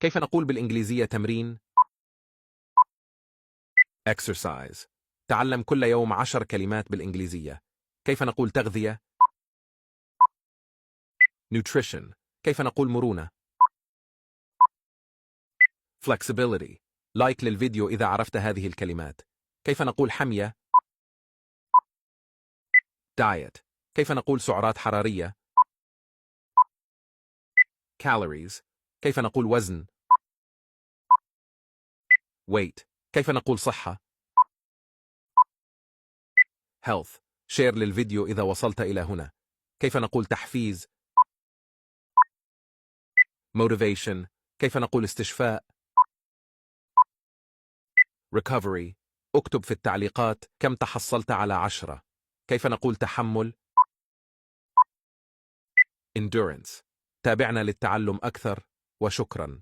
كيف نقول بالإنجليزية تمرين؟ exercise. تعلم كل يوم 10 كلمات بالإنجليزية. كيف نقول تغذية؟ nutrition. كيف نقول مرونة؟ flexibility. لايك للفيديو إذا عرفت هذه الكلمات. كيف نقول حمية؟ diet. كيف نقول سعرات حرارية؟ calories. كيف نقول وزن؟ weight. كيف نقول صحة؟ health. شير للفيديو إذا وصلت إلى هنا. كيف نقول تحفيز؟ motivation. كيف نقول استشفاء؟ recovery. اكتب في التعليقات كم تحصلت على 10. كيف نقول تحمل؟ endurance. تابعنا للتعلم أكثر وشكرا.